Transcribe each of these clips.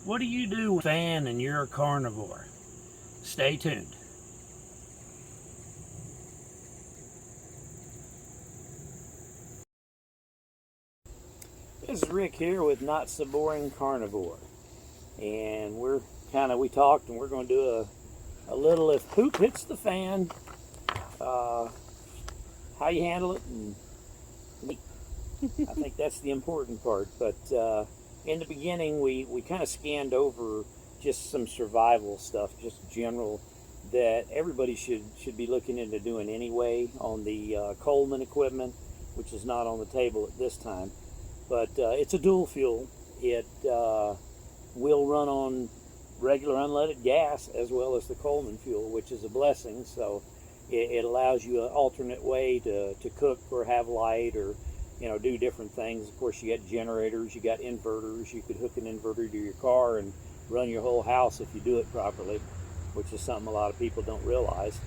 What do you do with a fan and you're a carnivore? Stay tuned. This is Rick here with Not So Boring Carnivore. And we talked and we're going to do a little if poop hits the fan, how you handle it. And I think that's the important part. But in the beginning, we kind of scanned over just some survival stuff, just general, that everybody should be looking into doing anyway on the Coleman equipment, which is not on the table at this time. But it's a dual fuel. It will run on regular unleaded gas as well as the Coleman fuel, which is a blessing. So it allows you an alternate way to cook or have light or do different things. Of course, you got generators, you got inverters. You could hook an inverter to your car and run your whole house if you do it properly, which is something a lot of people don't realize.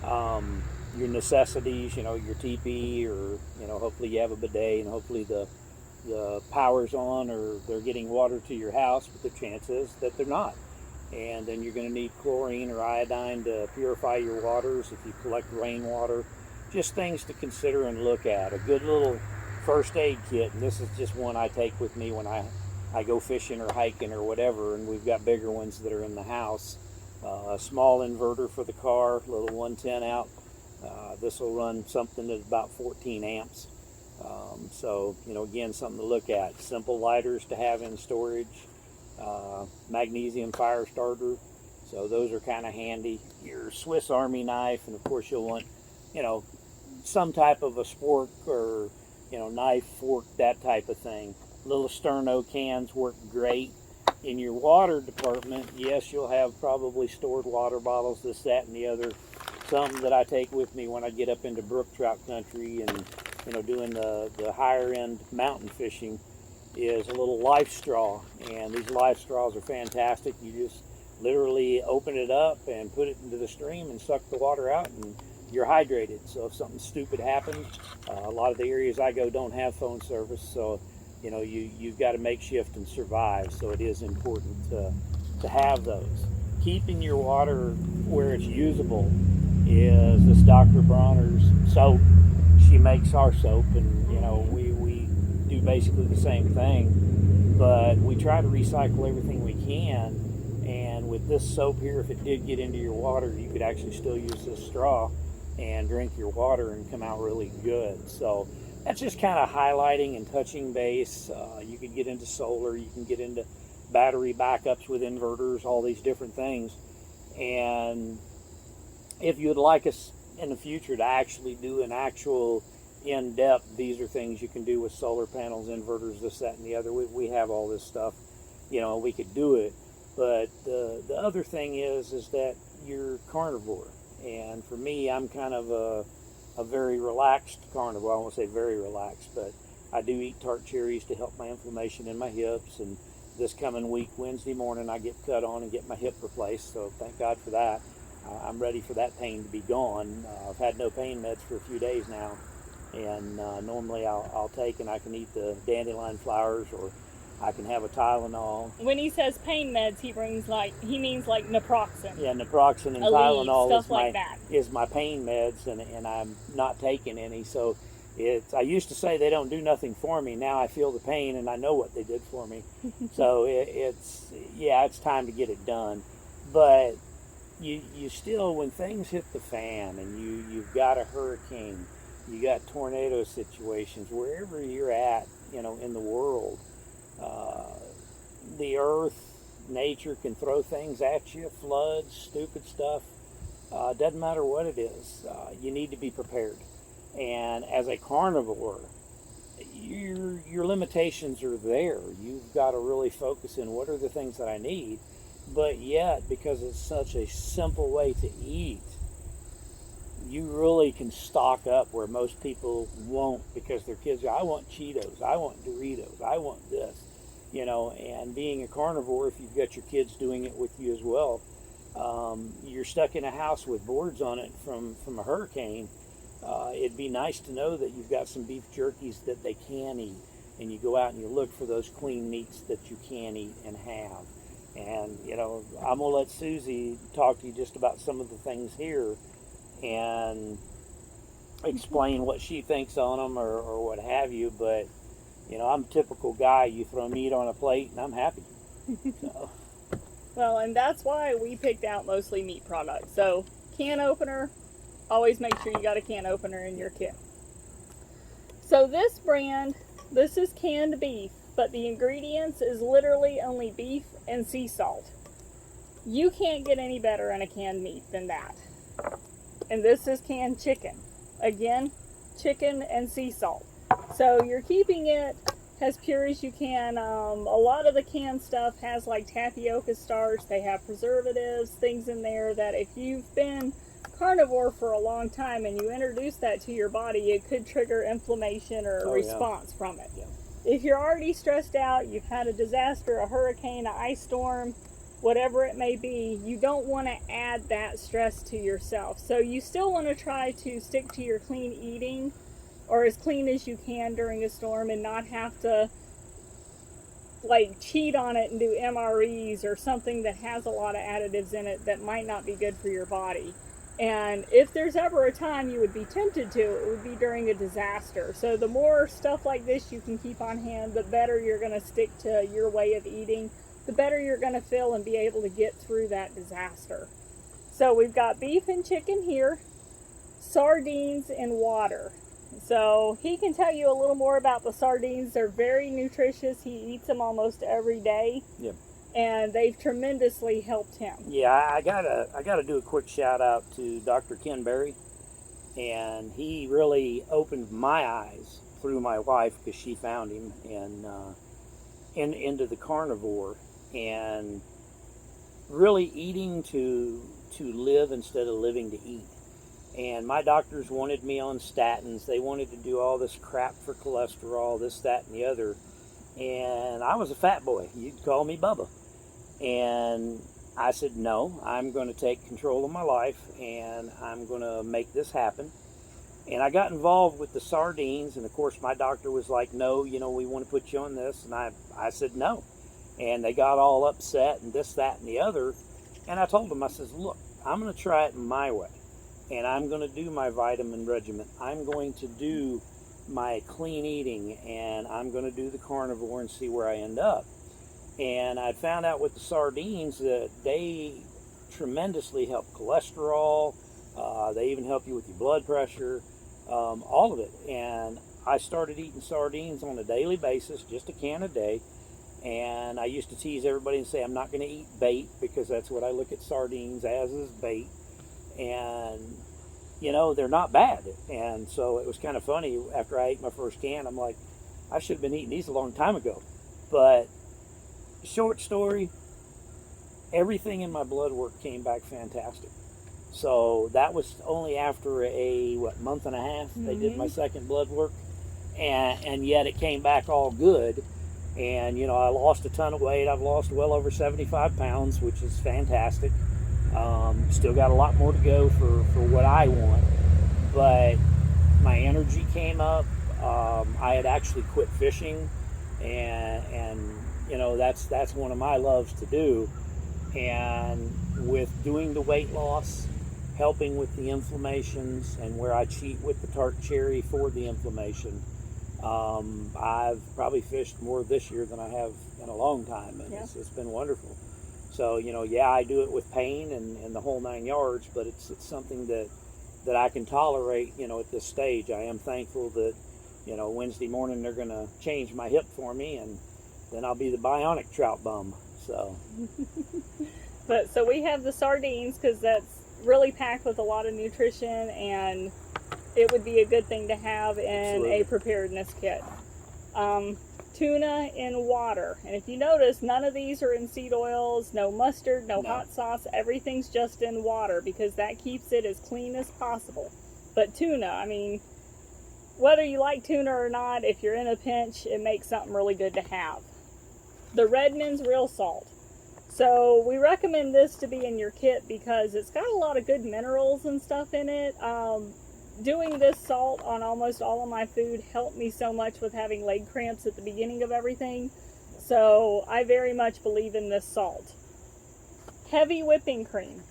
Your necessities, your teepee, or hopefully you have a bidet, and hopefully the power's on or they're getting water to your house, but the chance is that they're not. And then you're going to need chlorine or iodine to purify your waters if you collect rainwater. Just things to consider and look at. A good little first aid kit, and this is just one I take with me when I go fishing or hiking or whatever, and we've got bigger ones that are in the house. A small inverter for the car, little 110 out. This will run something at about 14 amps. So, again, something to look at. Simple lighters to have in storage. Magnesium fire starter. So those are kind of handy. Your Swiss Army knife, and of course you'll want, some type of a spork or, knife, fork, that type of thing. Little sterno cans work great. In your water department, yes, you'll have probably stored water bottles, this, that, and the other. Something that I take with me when I get up into brook trout country and doing the higher end mountain fishing is a little life straw, and these life straws are fantastic. You just literally open it up and put it into the stream and suck the water out, and you're hydrated. So if something stupid happens, a lot of the areas I go don't have phone service, so you've got to make shift and survive. So it is important to have those. Keeping your water where it's usable is this Dr. Bronners Soap. She makes our soap, and we do basically the same thing, but we try to recycle everything we can. And with this soap here, if it did get into your water, you could actually still use this straw and drink your water and come out really good. So that's just kind of highlighting and touching base. You could get into solar, you can get into battery backups with inverters, all these different things. And if you'd like us in the future to actually do an actual in-depth, these are things you can do with solar panels, inverters, this, that, and the other. We have all this stuff, we could do it. But the other thing is that you're carnivore. And for me, I'm kind of a very relaxed carnivore. I won't say very relaxed, but I do eat tart cherries to help my inflammation in my hips. And this coming week, Wednesday morning, I get cut on and get my hip replaced. So thank God for that. I'm ready for that pain to be gone. I've had no pain meds for a few days now, and normally I'll take, and I can eat the dandelion flowers, or I can have a Tylenol. When he says pain meds, he means like naproxen. Yeah, naproxen and Aleve, Tylenol is my pain meds, and I'm not taking any. So I used to say they don't do nothing for me. Now I feel the pain, and I know what they did for me. So it's time to get it done. But you still, when things hit the fan and you've got a hurricane, you got tornado situations, wherever you're at, in the world, the earth, nature can throw things at you, floods, stupid stuff. Doesn't matter what it is. You need to be prepared. And as a carnivore, your limitations are there. You've got to really focus in what are the things that I need. But yet, because it's such a simple way to eat, you really can stock up where most people won't, because their kids go, I want Cheetos, I want Doritos, I want this, and being a carnivore, if you've got your kids doing it with you as well, you're stuck in a house with boards on it from a hurricane. It'd be nice to know that you've got some beef jerkies that they can eat, and you go out and you look for those clean meats that you can eat and have. And, I'm going to let Susie talk to you just about some of the things here and explain what she thinks on them or what have you. But, I'm a typical guy. You throw meat on a plate and I'm happy. So. Well, and that's why we picked out mostly meat products. So, can opener, always make sure you got a can opener in your kit. So this brand, this is canned beef, but the ingredients is literally only beef and sea salt. You can't get any better in a canned meat than that. And this is canned chicken. Again, chicken and sea salt. So you're keeping it as pure as you can. A lot of the canned stuff has like tapioca starch. They have preservatives, things in there that if you've been carnivore for a long time and you introduce that to your body, it could trigger inflammation or a response from it. Yeah. If you're already stressed out, you've had a disaster, a hurricane, an ice storm, whatever it may be, you don't want to add that stress to yourself. So you still want to try to stick to your clean eating, or as clean as you can during a storm, and not have to like cheat on it and do MREs or something that has a lot of additives in it that might not be good for your body. And if there's ever a time you would be tempted to, it would be during a disaster. So the more stuff like this you can keep on hand, the better you're going to stick to your way of eating, the better you're going to feel and be able to get through that disaster. So we've got beef and chicken here, sardines and water. So he can tell you a little more about the sardines. They're very nutritious. He eats them almost every day. Yep. And they've tremendously helped him. Yeah, I gotta do a quick shout out to Dr. Ken Berry, and he really opened my eyes through my wife because she found him into the carnivore and really eating to live instead of living to eat. And my doctors wanted me on statins. They wanted to do all this crap for cholesterol, this, that, and the other. And I was a fat boy. You'd call me Bubba. And I said, no, I'm going to take control of my life and I'm going to make this happen. And I got involved with the sardines. And of course, my doctor was like, no, we want to put you on this. And I said, no. And they got all upset and this, that, and the other. And I told them, I says, look, I'm going to try it my way. And I'm going to do my vitamin regimen. I'm going to do my clean eating, and I'm going to do the carnivore and see where I end up. And I found out with the sardines that they tremendously help cholesterol. They even help you with your blood pressure, all of it. And I started eating sardines on a daily basis, just a can a day. And I used to tease everybody and say I'm not going to eat bait because that's what I look at sardines as, is bait. And they're not bad. And so it was kind of funny. After I ate my first can, I'm like, I should have been eating these a long time ago. But short story, everything in my blood work came back fantastic. So that was only after a month and a half they did my second blood work, and yet it came back all good. And I lost a ton of weight. I've lost well over 75 pounds, which is fantastic. Still got a lot more to go for what I want, but my energy came up. I had actually quit fishing, and that's one of my loves to do. And with doing the weight loss, helping with the inflammations, and where I cheat with the tart cherry for the inflammation, I've probably fished more this year than I have in a long time, and it's been wonderful. So, I do it with pain and the whole 9 yards, but it's something that I can tolerate, at this stage. I am thankful that, Wednesday morning they're going to change my hip for me, and then I'll be the bionic trout bum. So. But so we have the sardines because that's really packed with a lot of nutrition, and it would be a good thing to have in a preparedness kit. Tuna in water, and if you notice, none of these are in seed oils, no mustard, no hot sauce, everything's just in water because that keeps it as clean as possible. But tuna, whether you like tuna or not, if you're in a pinch, it makes something really good to have. The Redmond's real salt. So we recommend this to be in your kit because it's got a lot of good minerals and stuff in it. Doing this salt on almost all of my food helped me so much with having leg cramps at the beginning of everything. So I very much believe in this salt. heavy whipping cream.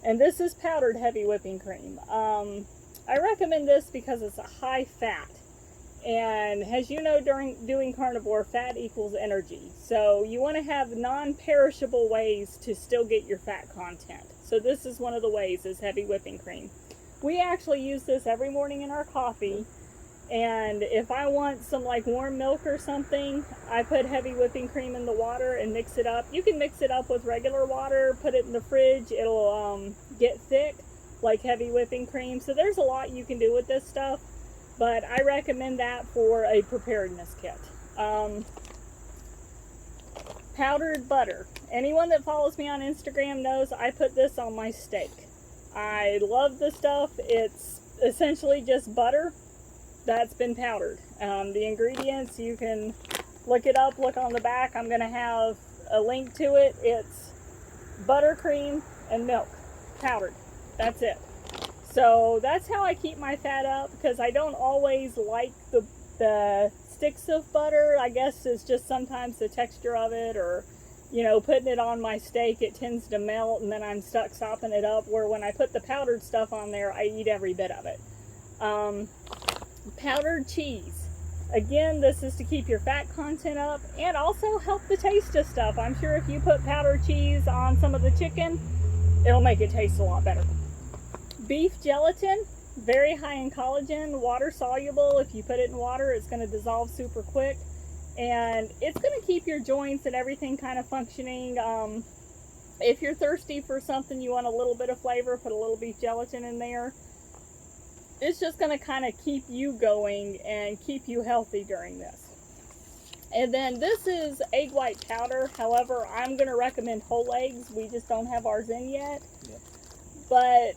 And this is powdered heavy whipping cream. I recommend this because it's a high fat. And as you know, during doing carnivore, fat equals energy. So you want to have non-perishable ways to still get your fat content. So this is one of the ways, is heavy whipping cream. We actually use this every morning in our coffee. And if I want some like warm milk or something, I put heavy whipping cream in the water and mix it up. You can mix it up with regular water, put it in the fridge. It'll get thick like heavy whipping cream. So there's a lot you can do with this stuff, but I recommend that for a preparedness kit. Powdered butter. Anyone that follows me on Instagram knows I put this on my steak. I love this stuff. It's essentially just butter that's been powdered. The ingredients, you can look it up, look on the back. I'm going to have a link to it. It's buttercream and milk, powdered. That's it. So that's how I keep my fat up, because I don't always like the sticks of butter. I guess it's just sometimes the texture of it, or, you know, putting it on my steak, it tends to melt, and then I'm stuck sopping it up, where when I put the powdered stuff on there, I eat every bit of it. Powdered cheese. Again, this is to keep your fat content up and also help the taste of stuff. I'm sure if you put powdered cheese on some of the chicken, it'll make it taste a lot better. Beef gelatin, very high in collagen, water soluble. If you put it in water, it's going to dissolve super quick, and it's going to keep your joints and everything kind of functioning. If you're thirsty for something, you want a little bit of flavor, put a little beef gelatin in there. It's just going to kind of keep you going and keep you healthy during this. And then this is egg white powder. However, I'm going to recommend whole eggs. We just don't have ours in yet. Yep. But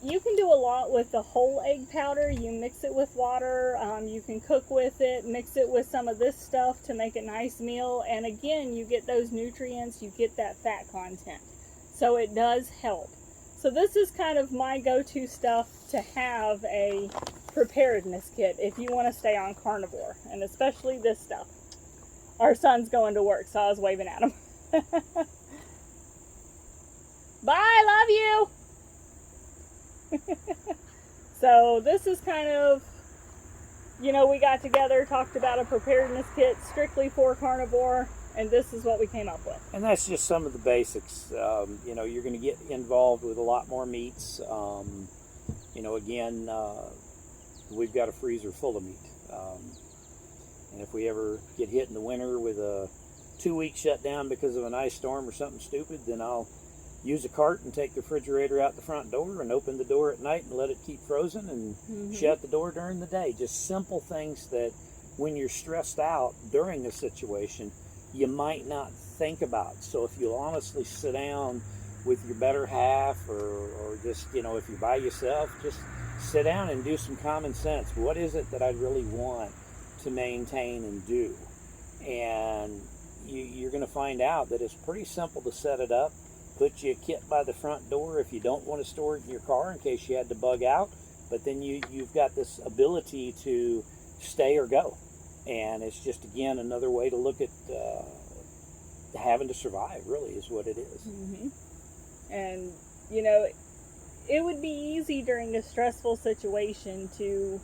you can do a lot with the whole egg powder. You mix it with water. You can cook with it, mix it with some of this stuff to make a nice meal. And again, you get those nutrients, you get that fat content. So it does help. So this is kind of my go-to stuff to have a preparedness kit if you want to stay on carnivore, and especially this stuff. Our son's going to work, so I was waving at him. Bye, love you! So this is kind of, you know, we got together, talked about a preparedness kit strictly for carnivore, and this is what we came up with. And that's just some of the basics. You know, you're going to get involved with a lot more meats. You know, again, we've got a freezer full of meat. And if we ever get hit in the winter with a 2-week shutdown because of an ice storm or something stupid, then I'll use a cart and take the refrigerator out the front door and open the door at night and let it keep frozen and shut the door during the day. Just simple things that when you're stressed out during a situation, you might not think about. So if you'll honestly sit down with your better half, or just, you know, if you're by yourself, just sit down and do some common sense. What is it that I really want to maintain and do? And you're going to find out that it's pretty simple to set it up. Put you a kit by the front door if you don't want to store it in your car in case you had to bug out. But then you've got this ability to stay or go. And it's just, again, another way to look at having to survive, really, is what it is. And, you know, it would be easy during a stressful situation to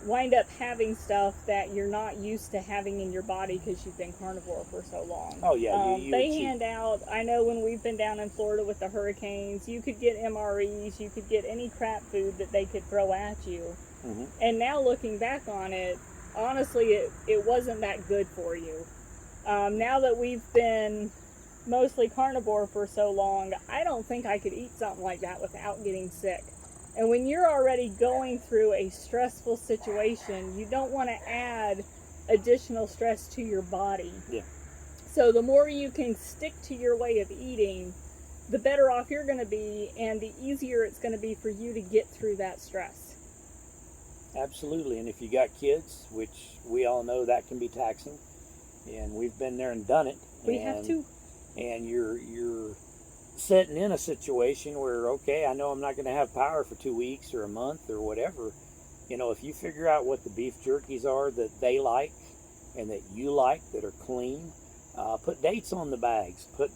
wind up having stuff that you're not used to having in your body because you've been carnivore for so long. Oh, yeah. They hand out, I know when we've been down in Florida with the hurricanes, you could get MREs, you could get any crap food that they could throw at you. And now looking back on it, honestly, it wasn't that good for you. Now that we've been mostly carnivore for so long, I don't think I could eat something like that without getting sick. And when you're already going through a stressful situation, you don't want to add additional stress to your body. Yeah. So the more you can stick to your way of eating, the better off you're going to be, and the easier it's going to be for you to get through that stress. Absolutely. And if you got kids, which we all know that can be taxing, and we've been there and done it. We have to. And you're sitting in a situation where, okay, I know I'm not going to have power for 2 weeks or a month or whatever. You know, if you figure out what the beef jerkies are that they like and that you like that are clean, put dates on the bags. Put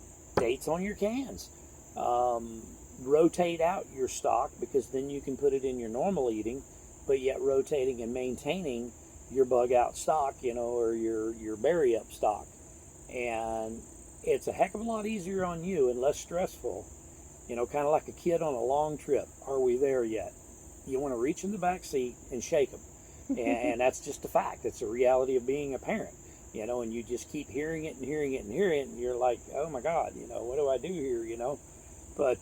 dates on your cans. Rotate out your stock, because then you can put it in your normal eating, but yet rotating and maintaining your bug out stock, or your berry up stock. And it's a heck of a lot easier on you and less stressful, kind of like a kid on a long trip. Are we there yet? You want to reach in the back seat and shake them. And that's just a fact. It's a reality of being a parent, and you just keep hearing it and hearing it and hearing it, and you're like, oh my God, what do I do here, But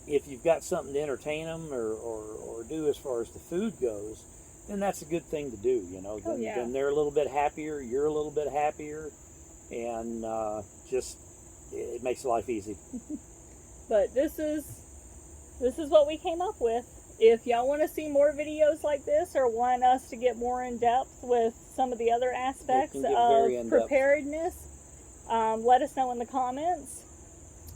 if you've got something to entertain them or do as far as the food goes, then that's a good thing to do, Then they're a little bit happier, you're a little bit happier, and it makes life easy. But this is what we came up with. If y'all want to see more videos like this, or want us to get more in depth with some of the other aspects of preparedness, let us know in the comments.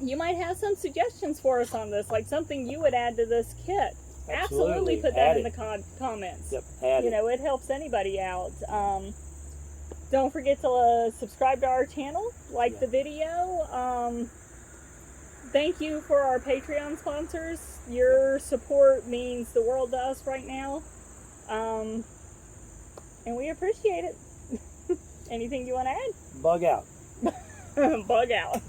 You might have some suggestions for us on this, like something you would add to this kit. Absolutely put that in the comments. Yep, it helps anybody out. Don't forget to subscribe to our channel, like the video. Thank you for our Patreon sponsors. Your support means the world to us right now. And we appreciate it. Anything you want to add? Bug out. Bug out.